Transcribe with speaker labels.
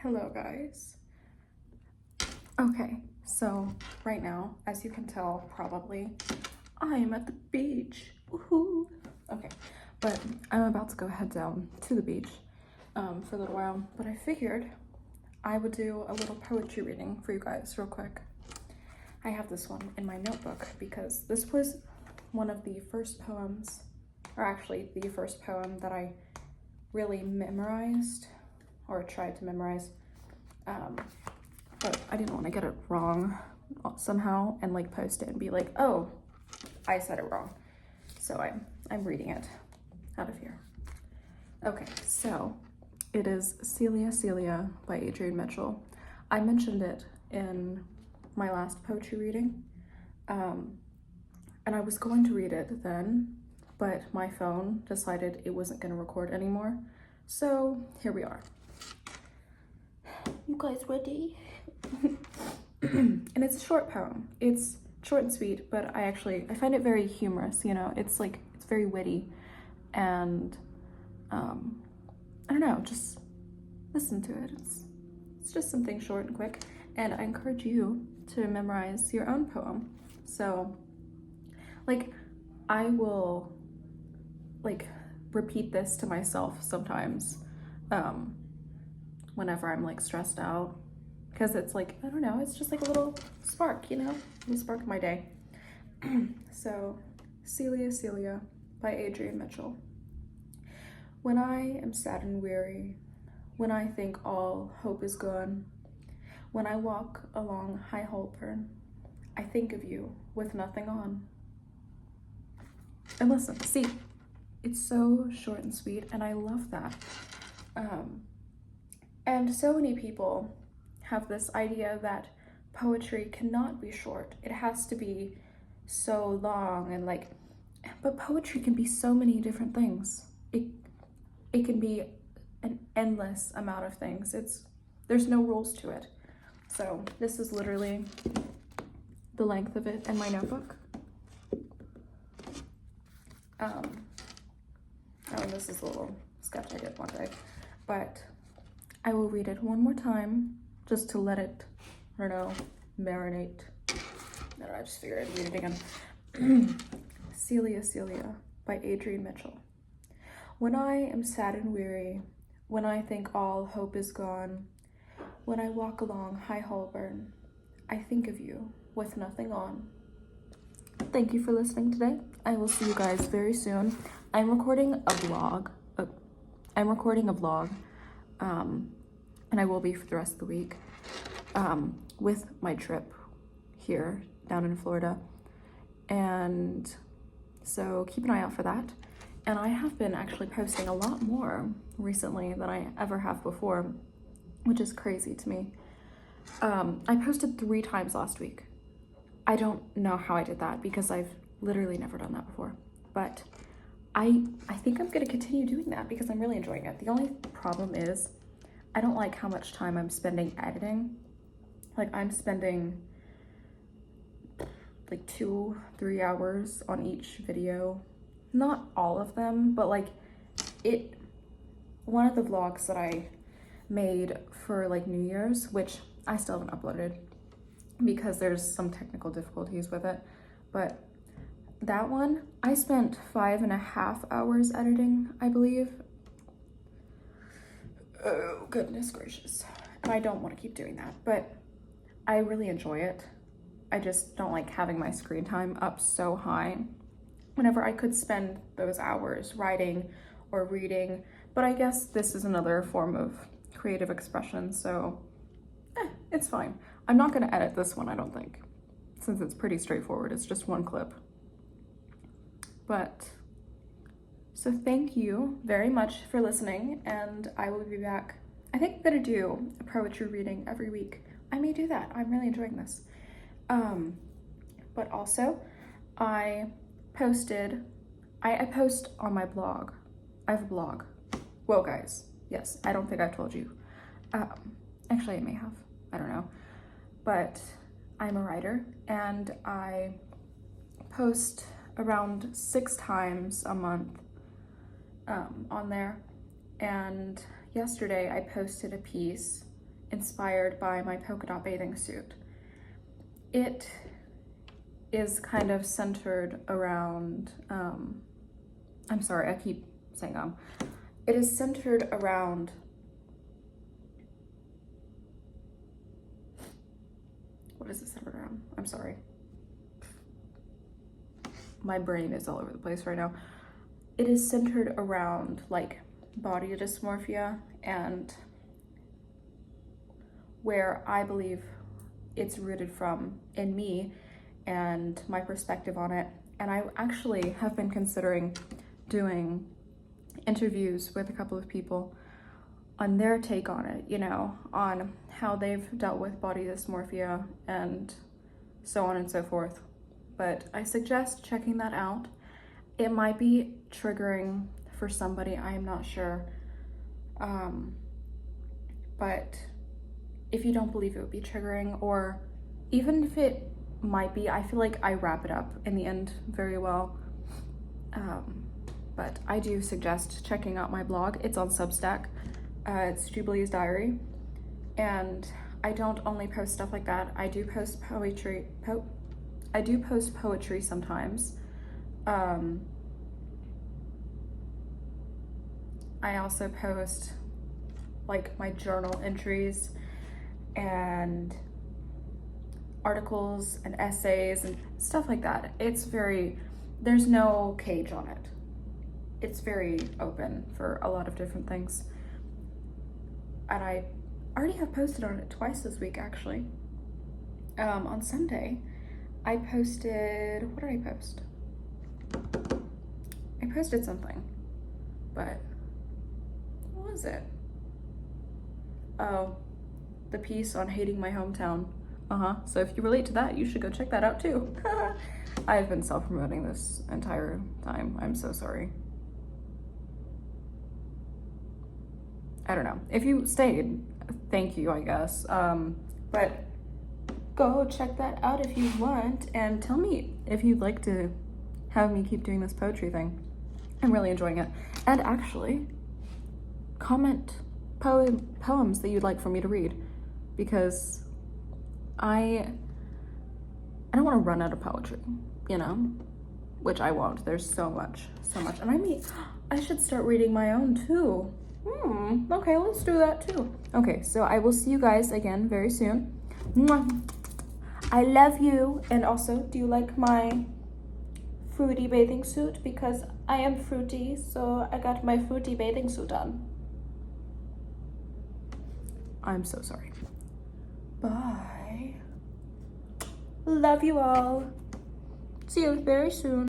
Speaker 1: Hello guys. Okay, so right now, as you can tell probably, I am at the beach. Woohoo! Okay, but I'm about to go head down to the beach for a little while, but I figured I would do a little poetry reading for you guys real quick. I have this one in my notebook because this was one of the first poems, or actually the first poem that I really memorized or tried to memorize, but I didn't want to get it wrong somehow and like post it and be like, oh, I said it wrong. So I'm reading it out of here. Okay, so it is Celia Celia by Adrian Mitchell. I mentioned it in my last poetry reading, and I was going to read it then, but my phone decided it wasn't going to record anymore. So here we are. You guys ready? And it's a short poem. It's short and sweet, but I find it very humorous, you know? It's very witty, and I don't know, just listen to it. It's just something short and quick, and I encourage you to memorize your own poem. So I will repeat this to myself sometimes whenever I'm stressed out, because it's I don't know, it's just a little spark, you know, a little spark of my day. So Celia Celia by Adrian Mitchell. When I am sad and weary, when I think all hope is gone, when I walk along High Holborn, I think of you with nothing on. And listen, see, it's so short and sweet, and I love that. And so many people have this idea that poetry cannot be short. It has to be so long and but poetry can be so many different things. It can be an endless amount of things. There's no rules to it. So this is literally the length of it in my notebook. Oh, this is a little sketch I did one day, but I will read it one more time just to let it, I don't know, marinate. I just figured I'd read it again. Celia Celia by Adrian Mitchell. When I am sad and weary, when I think all hope is gone, when I walk along High Holborn, I think of you with nothing on. Thank you for listening today. I will see you guys very soon. I'm recording a vlog. And I will be for the rest of the week with my trip here down in Florida. And so keep an eye out for that. And I have been actually posting a lot more recently than I ever have before, which is crazy to me. I posted 3 times last week. I don't know how I did that because I've literally never done that before, but I think I'm gonna continue doing that because I'm really enjoying it. The only problem is I don't like how much time I'm spending editing. I'm spending 2-3 hours on each video. Not all of them, but one of the vlogs that I made for New Year's, which I still haven't uploaded because there's some technical difficulties with it, but that one I spent 5.5 hours editing, I believe. Oh goodness gracious. And I don't want to keep doing that, but I really enjoy it. I just don't like having my screen time up so high whenever I could spend those hours writing or reading. But I guess this is another form of creative expression, so it's fine. I'm not gonna edit this one, I don't think, since it's pretty straightforward. It's just one clip. But so thank you very much for listening, and I will be back. I think I'm gonna do a poetry reading every week. I may do that. I'm really enjoying this. But also I post on my blog. I have a blog. Whoa guys, yes, I don't think I've told you. Actually I may have, I don't know. But I'm a writer and I post around 6 times a month on there. And yesterday I posted a piece inspired by my polka dot bathing suit. It is kind of centered around, I'm sorry, I keep saying it is centered around what is it centered around? I'm sorry. My brain is all over the place right now. It is centered around like body dysmorphia and where I believe it's rooted from in me and my perspective on it. And I actually have been considering doing interviews with a couple of people on their take on it, you know, on how they've dealt with body dysmorphia and so on and so forth. But I suggest checking that out. It might be triggering for somebody, I am not sure. But if you don't believe it would be triggering, or even if it might be, I feel like I wrap it up in the end very well. But I do suggest checking out my blog. It's on Substack. It's Jubilee's Diary. And I don't only post stuff like that. I do post poetry. I do post poetry sometimes. I also post like my journal entries and articles and essays and stuff like that. It's very, there's no cage on it. It's very open for a lot of different things. And I already have posted on it twice this week, actually. On Sunday, I posted, what did I post? I posted something, but what was it? Oh, the piece on hating my hometown. So if you relate to that, you should go check that out too. I've been self-promoting this entire time. I'm so sorry. I don't know. If you stayed, thank you, I guess. But go check that out if you want, and tell me if you'd like to have me keep doing this poetry thing. I'm really enjoying it. And actually, comment poems that you'd like for me to read, because I don't want to run out of poetry, you know, which I won't. There's so much. And I mean, I should start reading my own too. Okay, let's do that too. Okay, so I will see you guys again very soon. Mwah. I love you. And also, do you like my fruity bathing suit? Because I am fruity, so I got my fruity bathing suit on. I'm so sorry. Bye. Love you all. See you very soon.